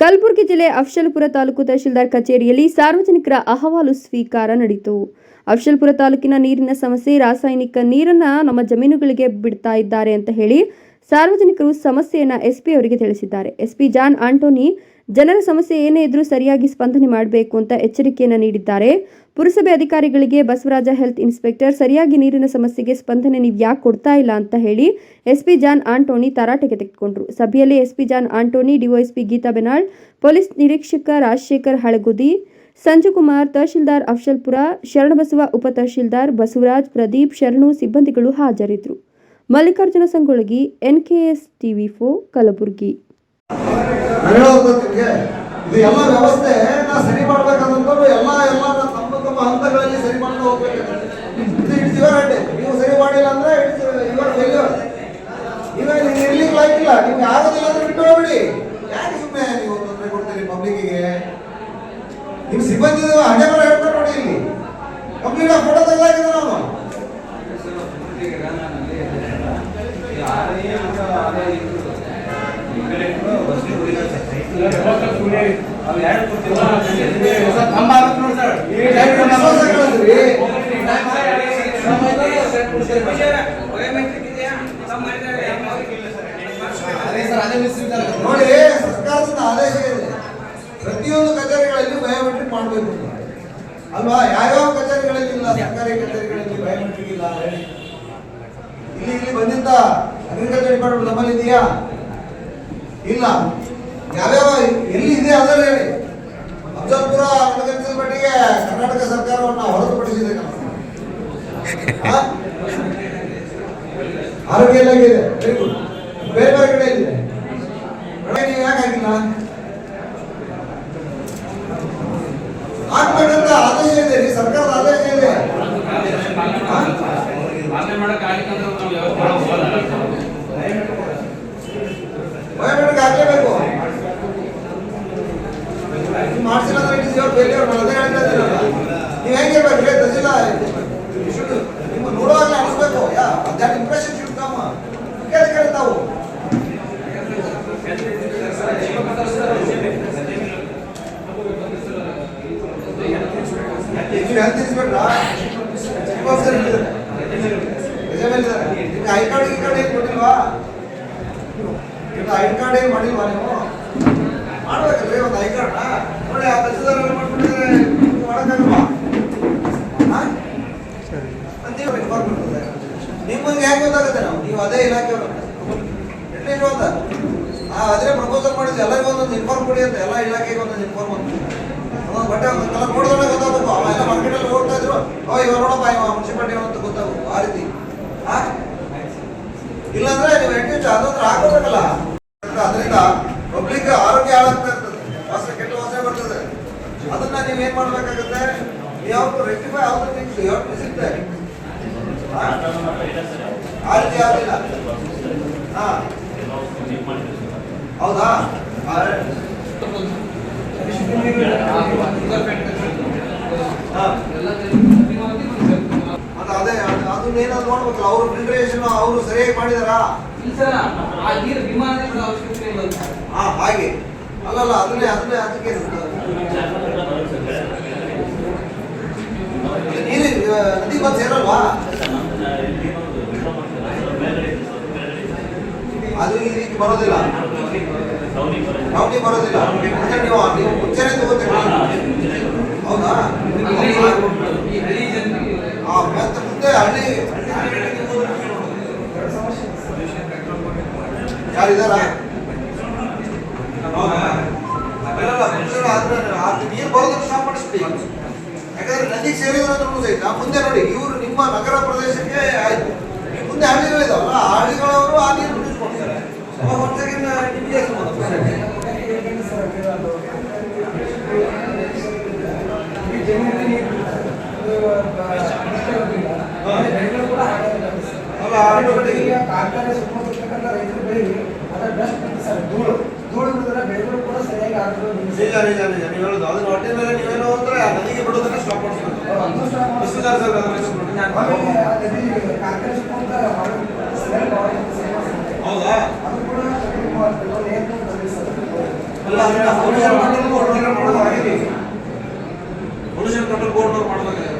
ಕಲಬುರಗಿ ಜಿಲ್ಲೆ ಅಫ್ಜಲ್ಪುರ ತಾಲೂಕು ತಹಶೀಲ್ದಾರ್ ಕಚೇರಿಯಲ್ಲಿ ಸಾರ್ವಜನಿಕರ ಅಹವಾಲು ಸ್ವೀಕಾರ ನಡೆಯಿತು. ಅಫ್ಜಲ್ಪುರ ತಾಲೂಕಿನ ನೀರಿನ ಸಮಸ್ಯೆ, ರಾಸಾಯನಿಕ ನೀರನ್ನ ನಮ್ಮ ಜಮೀನುಗಳಿಗೆ ಬಿಡ್ತಾ ಇದ್ದಾರೆ ಅಂತ ಹೇಳಿ ಸಾರ್ವಜನಿಕರು ಸಮಸ್ಯೆಯನ್ನ ಎಸ್ಪಿ ಅವರಿಗೆ ತಿಳಿಸಿದ್ದಾರೆ. ಎಸ್ಪಿ ಜಾನ್ ಆಂಟೋನಿ ಜನರ ಸಮಸ್ಯೆ ಏನೇ ಇದ್ರೂ ಸರಿಯಾಗಿ ಸ್ಪಂದನೆ ಮಾಡಬೇಕು ಅಂತ ಎಚ್ಚರಿಕೆಯನ್ನ ನೀಡಿದ್ದಾರೆ. ಪುರಸಭೆ ಅಧಿಕಾರಿಗಳಿಗೆ ಬಸವರಾಜ ಹೆಲ್ತ್ ಇನ್ಸ್ಪೆಕ್ಟರ್ ಸರಿಯಾಗಿ ನೀರಿನ ಸಮಸ್ಯೆಗೆ ಸ್ಪಂದನೆ ನೀವು ಯಾಕೆ ಕೊಡ್ತಾ ಇಲ್ಲ ಅಂತ ಹೇಳಿ ಎಸ್ಪಿ ಜಾನ್ ಆಂಟೋನಿ ತರಾಟೆಗೆ ತೆಗೆದುಕೊಂಡರು. ಸಭೆಯಲ್ಲಿ SP John Antony, DYSP Geetha Benal, police ನಿರೀಕ್ಷಕ ರಾಜಶೇಖರ್ ಹಳಗುದಿ, ಸಂಜುಕುಮಾರ್, ತಹಶೀಲ್ದಾರ್ ಅಫ್ಜಲ್ಪುರ, ಶರಣಬಸವ, ಉಪ ತಹಶೀಲ್ದಾರ್ ಬಸವರಾಜ್, ಪ್ರದೀಪ್, ಶರಣು ಸಿಬ್ಬಂದಿಗಳು ಹಾಜರಿದ್ದರು. Mallikarjuna Sangolagi, NKS TV4 Kalaburagi. ಇದು ಎಲ್ಲ ವ್ಯವಸ್ಥೆ ನಾ ಸರಿ ಮಾಡ್ಬೇಕಂತಂದ್ರೆ ಎಲ್ಲ ತಮ್ಮ ಹಂತಗಳಲ್ಲಿ ಸರಿ ಮಾಡ್ತಾ ಹೋಗ್ಬೇಕು. ಇದು ಇಟ್ಸ್ ಯುವರ್ ಹೆಡ್. ನೀವು ಸರಿ ಮಾಡಿಲ್ಲ ಅಂದ್ರೆ ಇಟ್ಸ್ ಯುವರ್ ಫೇಲ್ಯೂರ್. ಇವಾಗ ಇರ್ಲಿಕ್ಕೆ ಲಾಯ್ಕಿಲ್ಲ, ನಿಮ್ಗೆ ಆಗೋದಿಲ್ಲ ಅಂದ್ರೆ ಬಿಟ್ಟು ಹೋಗ್ಬಿಡಿ. ಯಾಕೆ ಸುಮ್ಮನೆ ನೀವು ತೊಂದರೆ ಕೊಡ್ತೀರಿ ಪಬ್ಲಿಕ್ಕಿಗೆ? ನಿಮ್ಮ ಸಿಬ್ಬಂದಿ ಹಣೆ ಬರ ಹೇಳ್ತಾರೆ ನೋಡಿ, ಇಲ್ಲಿ ಕಂಪ್ಲೀಟ್ ಫೋಟೋ ತೆಗೆದಾಕಿದ್ರೆ ನಾವು ನೋಡಿ, ಸರ್ಕಾರದಿಂದ ಆದೇಶ ಇದೆ, ಪ್ರತಿಯೊಂದು ಕಚೇರಿಗಳಲ್ಲಿ ಬಯೋಮೆಟ್ರಿಕ್ ಮಾಡಬೇಕು ಅಲ್ವಾ? ಯಾವ್ಯಾವ ಕಚೇರಿಗಳಲ್ಲಿ ಇಲ್ಲ, ಸರ್ಕಾರಿ ಕಚೇರಿಗಳಲ್ಲಿ ಬಯೋಮೆಟ್ರಿಕ್ ಇಲ್ಲ. ಇಲ್ಲಿ ಬಂದಿದ್ದ ಅಗ್ರಿಕಲ್ಚರ್ ಡಿಪಾರ್ಟ್ಮೆಂಟ್ ನಮ್ಮಲ್ಲಿ ಇದೆಯಾ? ಇಲ್ಲ. ಯಾವ್ಯಾವ ಎಲ್ಲಿ ಇದೆ ಅದರ ಹೇಳಿ. ಅಫ್ಜಲ್ಪುರ ಅಗ್ರಿಕಲ್ಚರ್ ಮಟ್ಟಿಗೆ ಕರ್ನಾಟಕ ಸರ್ಕಾರವನ್ನು ಹೊರತುಪಡಿಸಿದೆ. ಆರೋಗ್ಯ ಇಲಾಖೆ ಇದೆ, ವೆರಿ ಗುಡ್. ಬೇರೆ ಬೇರೆ ಕಡೆ ಇದೆ, ನೀವು ಯಾಕೆ ಆಗಿಲ್ಲ? ಆಗ್ಬೇಕಂತ ಆದೇಶ ಇದೆ, ಸರ್ಕಾರದ ಆದೇಶ ಇದೆ. ಬಯೋಮೆಟ್ರಿಕ್ ಹಾಕಲೇಬೇಕು. ಮಾಡಿಸಿಲ್ಲ ಅಂದ್ರೆ ಇಟ್ ಇಸ್ ಯುವರ್ ಫೇಲ್ಯೂರ್. ನಾನು ಅದೇ ಹೇಳ್ತಾ ಇದ್ದೀನಲ್ಲ, ನೀವು ಹೆಂಗೆ ಇರ್ಬೇಕು ತಹಸೀಲ ನಿಮ್ಮ ನೋಡುವಾಗಲೇ ಅನಿಸ್ಬೇಕು. That impression should come. ಕೇಳಿ ತಾವು ಹೆಲ್ತ್ ಇನ್ಸ್ಪೆಕ್ಟರ್ ನಿಮ್ಗೆ ಐ ಕಾರ್ಡ್ ಏನು ಕೊಟ್ಟಿಲ್ವಾ? ಐ ಕಾರ್ಡ್ ಏನು ಮಾಡಿಲ್ವಾ? ನೀವು ಮಾಡ್ಬೇಕಲ್ರಿ ಒಂದು ಐ ಕಾರ್ಡ್ ನೋಡಿ. ಆ ತಹಸೀಲ್ದಾರ್ ಮಾಡ್ಬಿಟ್ಟಿದ್ರೆ ಮಾಡೋಕ್ಕಾಗಲ್ವಾ? ನೀವು ಇನ್ಫಾರ್ಮ್ ಮಾಡ್ತದೆ ನಿಮಗೆ ಹೆಂಗೆ ಗೊತ್ತಾಗುತ್ತೆ? ನೀವು ಅದೇ ಇಲಾಖೆಯವರು ಎಟ್ಲೀಸ್ಟ್ ಒಂದು ಅದೇ ಪ್ರಪೋಸಲ್ ಮಾಡಿದ್ವಿ, ಎಲ್ಲರಿಗೂ ಒಂದೊಂದು ಇನ್ಫಾರ್ಮ್ ಕೊಡಿ ಅಂತ. ಎಲ್ಲ ಇಲಾಖೆಗೆ ಒಂದೊಂದು ಇನ್ಫಾರ್ಮ್ ಅಂತ ಒಂದೊಂದು ಬಟ್ಟೆ ಒಂದು ಕಲರ್ ನೋಡಿದ್ರೆ ಗೊತ್ತಾಗಬೇಕು. ಅವೆಲ್ಲ ಮಾರ್ಕೆಟಲ್ಲಿ ಹೋಗ್ತಾ ಇದ್ರು, ಇವಾಗ ನೋಡಪ್ಪ ಇವ ಮುನ್ಸಿಪಾಲಿಟಿ ಅಂತ ಗೊತ್ತಾಗಬೇಕು. ಆ ರೀತಿ ಇಲ್ಲಾಂದ್ರೆ ನೀವು ಅಟ್ಲೀಸ್ಟ್ ಅದೊಂದು ಹಾಕೋಬೇಕಲ್ಲ. ಅದರಿಂದ ಪಬ್ಲಿಕ್ ಆರೋಗ್ಯ ಹಾಳಾಗ್ತಾ ಇರ್ತದೆ, ವಾಸನೆ ಕೆಟ್ಟ ವಾಸನೆ ಬರ್ತದೆ. ಅದನ್ನ ನೀವು ಏನ್ ಮಾಡ್ಬೇಕಾಗುತ್ತೆ? ಯಾವ rectify all the things you have to ಸಿಗ್ತಾ ಆ ರೀತಿ ಆಗಿಲ್ಲ. ಹೌದಾ? ಅದೇ ಅದನ್ನ ಏನಾದ್ರು ನೋಡ್ಬೇಕಲ್ಲ. ಅವ್ರು ಫಿಲ್ಟ್ರೇಷನ್ ಅವರು ಸರಿಯಾಗಿ ಮಾಡಿದಾರಾ? ಹಾಗೆ ಅಲ್ಲಲ್ಲ, ಅದನ್ನೇ ಅದಕ್ಕೆ ನೀರು ನದಿ ಬಂದು ಸೇರಲ್ವಾ? ಅದು ಈ ರೀತಿ ಬರೋದಿಲ್ಲ, ರೌಂಡಿ ಬರೋದಿಲ್ಲ. ನೀವು ಮುಂಚೆನೆ ತಗೋತೀರ. ಹೌದಾ? ಮುಂದೆ ಹಳ್ಳಿ ಯಾರಿದಾರ? ನೀರು ಬರೋದನ್ನು ಸ್ಟಾಪ್ ಮಾಡಿಸ್ಬಿಡಿ. ಯಾಕಂದ್ರೆ ನದಿಗೆ ಸೇರಿದ್ರೆ ಮುಂದೆ ನೋಡಿ, ಇವರು ನಿಮ್ಮ ನಗರ ಪ್ರದೇಶಕ್ಕೆ ಆಯ್ತು. ಮುಂದೆ ಹಳ್ಳಿಗಳಿದಾವಲ್ಲ, ಹಳ್ಳಿಗಳವರು ಆ ನೀರು ಯೂಸ್ ಮಾಡ್ತಾರೆ. ನಿಮಗೆ ಕಾರ್ಖಾನೆ ಸುತ್ತಮುತ್ತಲಿರ್ತಕ್ಕಂಥ ರೈತರ ಬೆಳೆಗೆ ಅದರ ಬೆಸ್ಟ್ ಧೂಳು ಬೆಳೆಗಳು ಕೂಡ ಸರಿಯಾಗಿ ಆಗೋದು. ನಿಜ ನೀವು ಹೇಳೋದು ಅದನ್ನ ಹೊಟ್ಟೆ ಮೇಲೆ ನೀವೇನೋ ಅಂದ್ರೆ ಆ ನದಿಗೆ ಬಿಡೋದನ್ನ ಸ್ಟಾಪ್ ಮಾಡಿಸ್ಬೇಕು. ಕಾರ್ಖಾನೆ ಸುತ್ತಮುತ್ತ ಹೌದಾ? ಅದು ಕೂಡ ಪೊಲ್ಯೂಷನ್ ಕಂಟ್ರೋಲ್ ಬೋರ್ಡ್ ಮಾಡಬೇಕಾಗುತ್ತೆ.